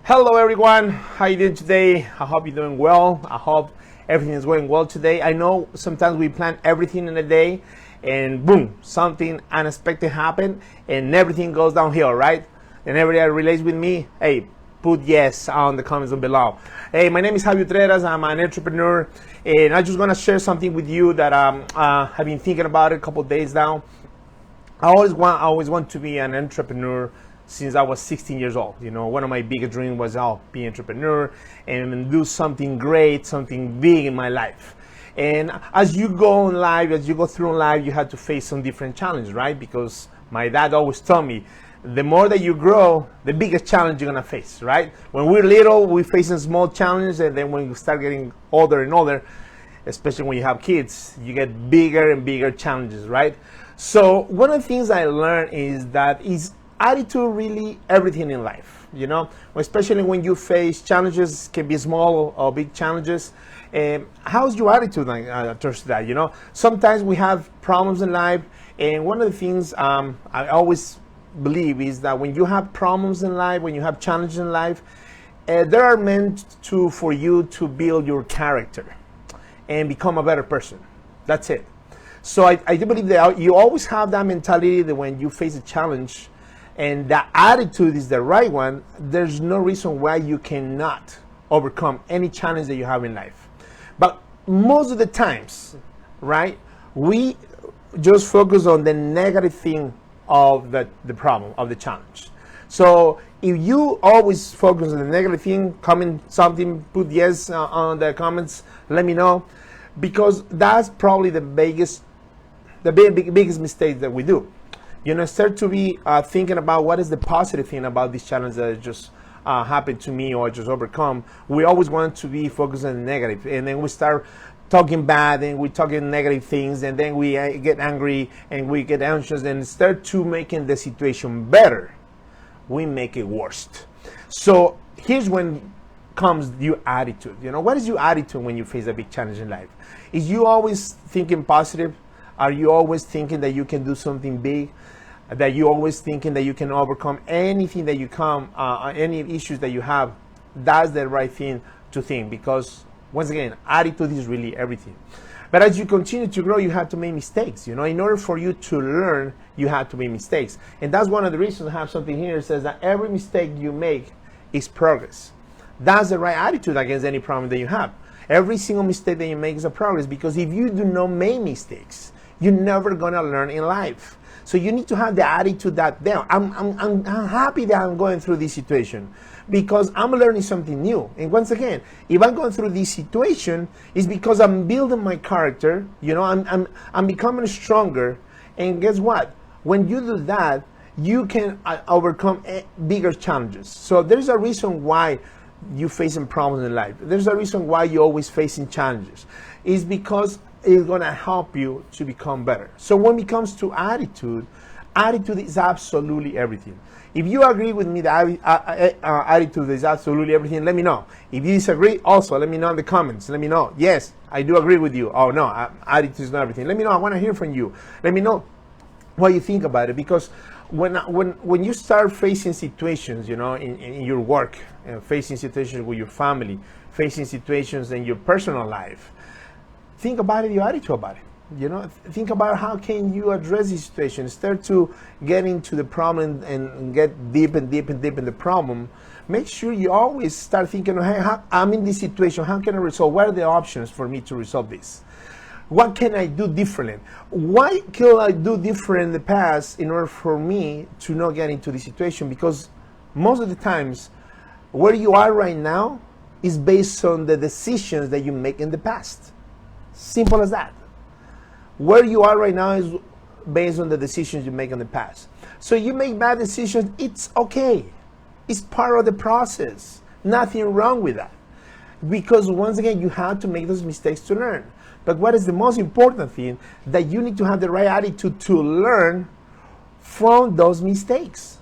Hello everyone, how you doing today? I hope you're doing well. I hope everything is going well today. I know sometimes we plan everything in a day and boom, something unexpected happened and everything goes downhill, right? And everybody relates with me, hey, put yes on the comments below. Hey, my name is Javier Treras. I'm an entrepreneur and I just want to share something with you that I've been thinking about it a couple of days now. I always want to be an entrepreneur since I was 16 years old. You know, one of my biggest dreams was be an entrepreneur and do something great, something big in my life. And as you go in life, as you go through in life, you have to face some different challenges, right? Because my dad always told me, the more that you grow, the biggest challenge you're gonna face, right? When we're little, we face a small challenge, and then when you start getting older and older, especially when you have kids, you get bigger and bigger challenges, right? So one of the things I learned is that attitude really everything in life, you know, especially when you face challenges, can be small or big challenges. How's your attitude towards that? You know, sometimes we have problems in life, and one of the things I always believe is that when you have problems in life, when you have challenges in life, they are meant for you to build your character and become a better person. That's it. So I do believe that you always have that mentality that when you face a challenge and that attitude is the right one, there's no reason why you cannot overcome any challenge that you have in life. But most of the times, right, we just focus on the negative thing of the problem, of the challenge. So if you always focus on the negative thing, comment something, put yes on the comments, let me know, because that's probably the biggest mistake that we do. You know, start to be thinking about what is the positive thing about this challenge that just happened to me or just overcome. We always want to be focused on the negative, and then we start talking bad and we're talking negative things, and then we get angry and we get anxious, and instead to making the situation better, we make it worse. So here's when comes your attitude. You know, what is your attitude when you face a big challenge in life? Is you always thinking positive? Are you always thinking that you can do something big? That you always thinking that you can overcome anything that you any issues that you have? That's the right thing to think, because once again, attitude is really everything. But as you continue to grow, you have to make mistakes. You know, in order for you to learn, you have to make mistakes. And that's one of the reasons I have something here that says that every mistake you make is progress. That's the right attitude against any problem that you have. Every single mistake that you make is a progress, because if you do not make mistakes, you're never gonna learn in life. So you need to have the attitude that I'm happy that I'm going through this situation because I'm learning something new. And once again, if I'm going through this situation, it's because I'm building my character. You know, I'm becoming stronger. And guess what? When you do that, you can overcome bigger challenges. So there's a reason why you're facing problems in life. There's a reason why you're always facing challenges. It's because it's going to help you to become better. So when it comes to attitude is absolutely everything. If you agree with me that attitude is absolutely everything, let me know. If you disagree, also let me know in the comments. Let me know, yes, I do agree with you. Oh no, attitude is not everything. Let me know, I want to hear from you. Let me know what you think about it, because when you start facing situations, you know, in your work, facing situations with your family, facing situations in your personal life, think about it, your attitude about it. You know, think about how can you address the situation. Start to get into the problem and get deep in the problem. Make sure you always start thinking, hey, I'm in this situation. How can I resolve? What are the options for me to resolve this? What can I do differently? What can I do different in the past in order for me to not get into this situation? Because most of the times, where you are right now is based on the decisions that you make in the past. Simple as that. Where you are right now is based on the decisions you make in the past. So you make bad decisions, it's okay. It's part of the process. Nothing wrong with that. Because once again, you have to make those mistakes to learn. But what is the most important thing? That you need to have the right attitude to learn from those mistakes.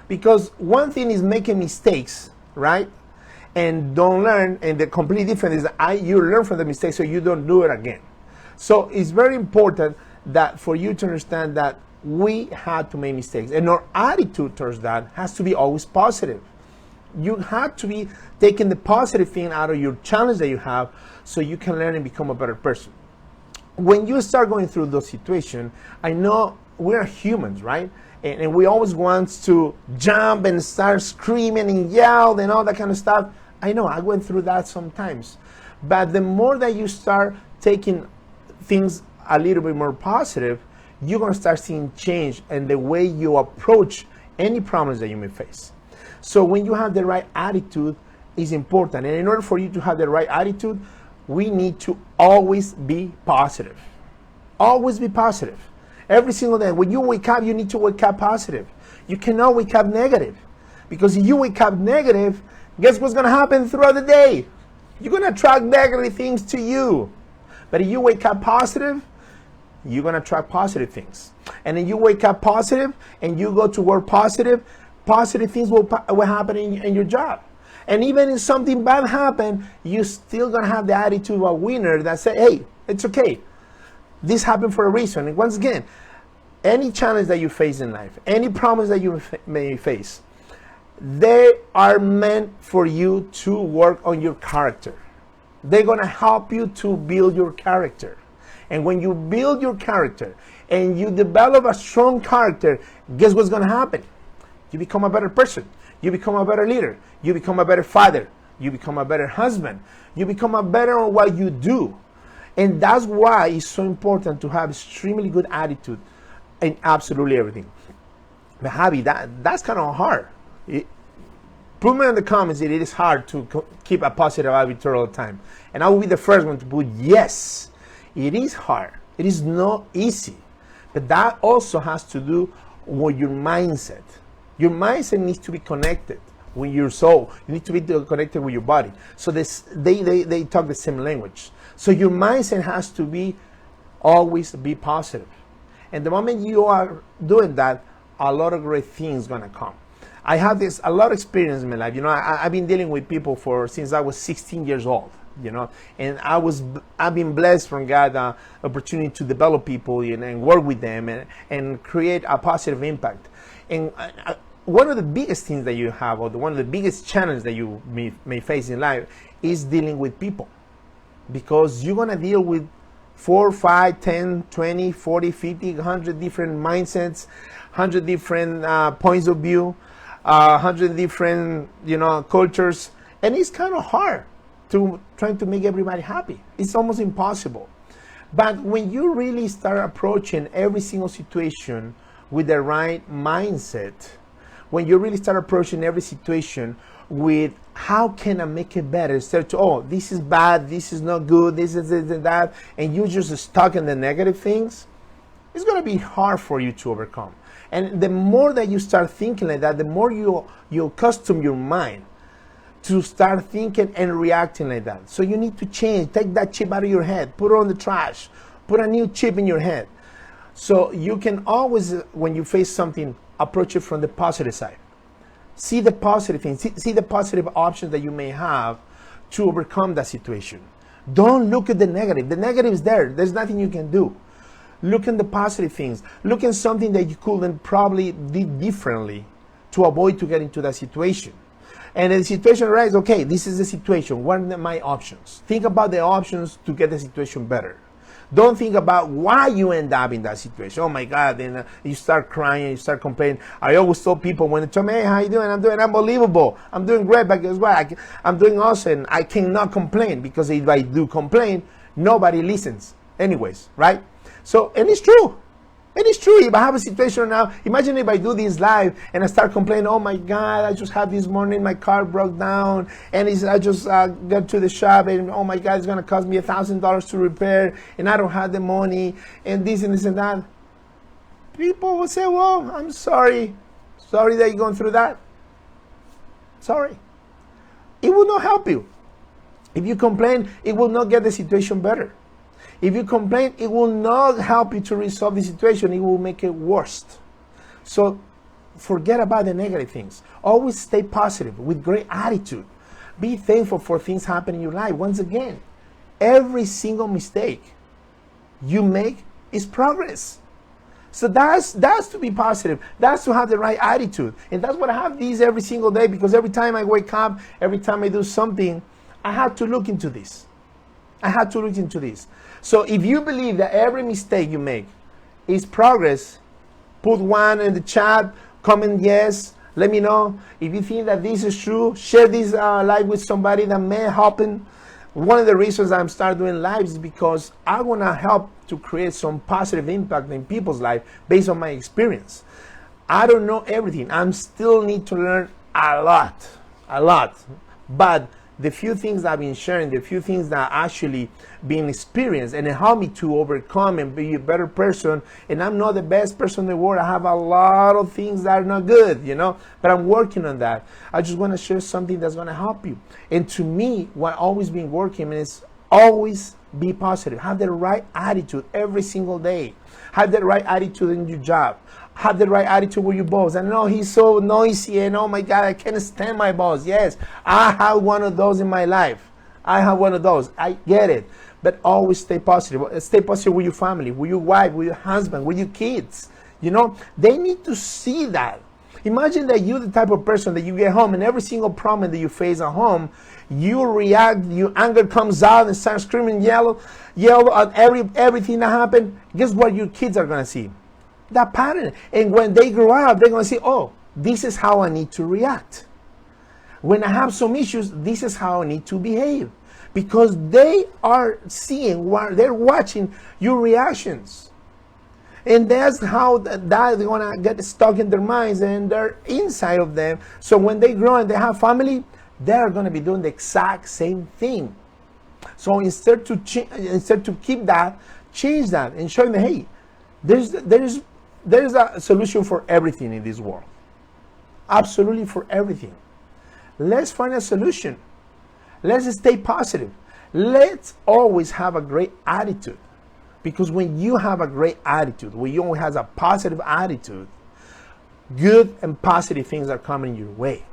Because one thing is making mistakes, right? And don't learn, and the completely different is you learn from the mistake so you don't do it again. So it's very important that for you to understand that we had to make mistakes, and our attitude towards that has to be always positive. You have to be taking the positive thing out of your challenge that you have so you can learn and become a better person. When you start going through those situations, I know we're humans, right? And we always want to jump and start screaming and yell and all that kind of stuff. I know, I went through that sometimes. But the more that you start taking things a little bit more positive, you're going to start seeing change in the way you approach any problems that you may face. So when you have the right attitude is important. And in order for you to have the right attitude, we need to always be positive. Always be positive. Every single day. When you wake up, you need to wake up positive. You cannot wake up negative. Because if you wake up negative, guess what's going to happen throughout the day? You're going to attract negative things to you. But if you wake up positive, you're going to attract positive things. And then you wake up positive and you go to work positive, positive things will happen in your job. And even if something bad happens, you're still going to have the attitude of a winner that say, hey, it's okay. This happened for a reason. And once again, any challenge that you face in life, any problems that you may face, they are meant for you to work on your character. They're going to help you to build your character. And when you build your character and you develop a strong character, guess what's going to happen? You become a better person. You become a better leader. You become a better father. You become a better husband. You become a better on what you do. And that's why it's so important to have extremely good attitude in absolutely everything. But Javi, that's kind of hard. Put me in the comments that it is hard to keep a positive attitude all the time. And I will be the first one to put yes. It is hard. It is not easy. But that also has to do with your mindset. Your mindset needs to be connected with your soul. You need to be connected with your body. So they talk the same language. So your mindset has to be always be positive. And the moment you are doing that, a lot of great things going to come. I have a lot of experience in my life. You know, I've been dealing with people since I was 16 years old. You know, and I've been blessed from God the opportunity to develop people and work with them and create a positive impact. And one of the biggest things that you have, or one of the biggest challenges that you may face in life, is dealing with people, because you're gonna deal with 4, 5, 10, 20, 40, 50, 100 different mindsets, 100 different points of view, 100 different cultures, and it's kind of hard to trying to make everybody happy. It's almost impossible. But when you really start approaching every single situation with the right mindset, when you really start approaching every situation with how can I make it better, instead of this is bad, this is not good, this is this and that, and you're just stuck in the negative things, it's going to be hard for you to overcome. And the more that you start thinking like that, the more you accustom your mind to start thinking and reacting like that. So you need to change. Take that chip out of your head. Put it on the trash. Put a new chip in your head. So you can always, when you face something, approach it from the positive side. See the positive things. See the positive options that you may have to overcome that situation. Don't look at the negative. The negative is there. There's nothing you can do. Look at the positive things. Look at something that you couldn't probably do differently to avoid to get into that situation. And the situation arises, okay, this is the situation. What are my options? Think about the options to get the situation better. Don't think about why you end up in that situation. Oh my God, then you start crying, you start complaining. I always tell people when they tell me, hey, how you doing? I'm doing unbelievable. I'm doing great, but guess what? I'm doing awesome. I cannot complain, because if I do complain, nobody listens anyways, right? So, and it's true. It is true. If I have a situation now, imagine if I do this live and I start complaining, oh my God, I just had this morning, my car broke down, and I just got to the shop, and oh my God, it's going to cost me $1,000 to repair, and I don't have the money, and this and this and that. People will say, well, I'm sorry. Sorry that you're going through that. Sorry. It will not help you. If you complain, it will not get the situation better. If you complain, it will not help you to resolve the situation. It will make it worse. So forget about the negative things. Always stay positive with great attitude. Be thankful for things happening in your life. Once again, every single mistake you make is progress. So that's to be positive. That's to have the right attitude. And that's what I have these every single day, because every time I wake up, every time I do something, I have to look into this. I have to look into this. So if you believe that every mistake you make is progress, put one in the chat, comment yes, let me know. If you think that this is true, share this live with somebody that may happen. One of the reasons I'm starting doing lives is because I want to help to create some positive impact in people's life based on my experience. I don't know everything. I still need to learn a lot. But the few things I've been sharing, the few things that actually been experienced and it helped me to overcome and be a better person. And I'm not the best person in the world. I have a lot of things that are not good, but I'm working on that. I just want to share something that's going to help you. And to me, what always been working is always be positive. Have the right attitude every single day. Have the right attitude in your job. Have the right attitude with your boss. I know he's so noisy and oh my God, I can't stand my boss. Yes, I have one of those in my life. I have one of those. I get it. But always stay positive. Stay positive with your family, with your wife, with your husband, with your kids. They need to see that. Imagine that you're the type of person that you get home and every single problem that you face at home, you react, your anger comes out and start screaming, yell at everything that happened. Guess what your kids are going to see? That pattern. And when they grow up, they're going to say, oh, this is how I need to react. When I have some issues, this is how I need to behave. Because they are seeing, they're watching your reactions. And that's how they're going to get stuck in their minds and they're inside of them. So when they grow and they have family, they're going to be doing the exact same thing. So instead to keep that, change that and show them, hey, there's a solution for everything in this world. Absolutely for everything. Let's find a solution. Let's stay positive. Let's always have a great attitude. Because when you have a great attitude, when you always have a positive attitude, good and positive things are coming your way.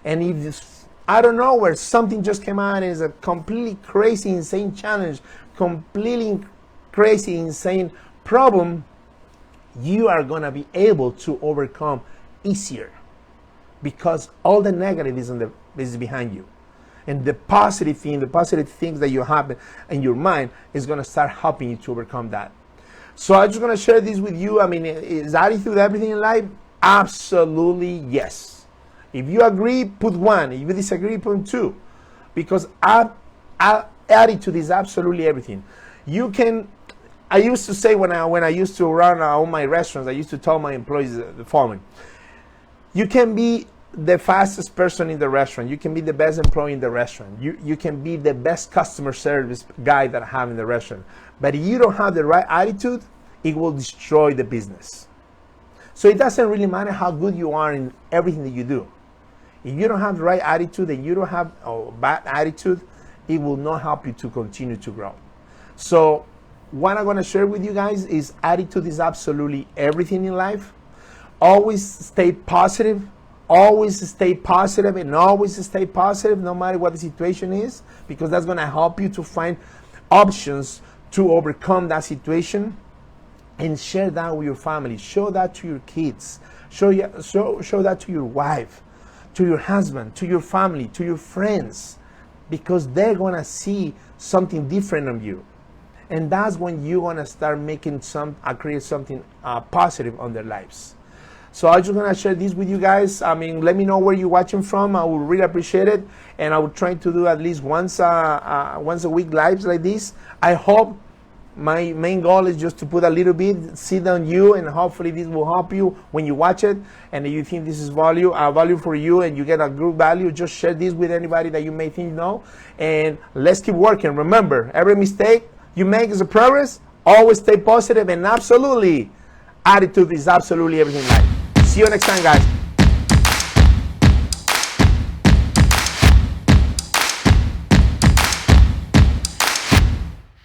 And if this, I don't know where something just came out and is a completely crazy, insane challenge, completely crazy, insane problem, you are going to be able to overcome easier because all the negative is behind you. And the positive things that you have in your mind is going to start helping you to overcome that. So I'm just going to share this with you. I mean, is attitude everything in life? Absolutely yes. If you agree, put 1. If you disagree, put 2. Because attitude is absolutely everything. I used to say when I used to run all my restaurants, I used to tell my employees the following. You can be the fastest person in the restaurant. You can be the best employee in the restaurant. You can be the best customer service guy that I have in the restaurant. But if you don't have the right attitude, it will destroy the business. So it doesn't really matter how good you are in everything that you do. If you don't have the right attitude and you don't have a bad attitude, it will not help you to continue to grow. So what I'm going to share with you guys is attitude is absolutely everything in life. Always stay positive. Always stay positive and always stay positive no matter what the situation is, because that's going to help you to find options to overcome that situation. And share that with your family. Show that to your kids. Show that to your wife, to your husband, to your family, to your friends, because they're going to see something different on you. And that's when you're going to start making create something positive on their lives. So I'm just going to share this with you guys. I mean, let me know where you're watching from. I would really appreciate it. And I will try to do at least once a week lives like this. I hope my main goal is just to put a little bit seed on you, and hopefully this will help you when you watch it. And if you think this is value for you and you get a good value, just share this with anybody that you may think know. And let's keep working. Remember, every mistake you make is a progress. Always stay positive, and absolutely, attitude is absolutely everything in life. See you next time, guys.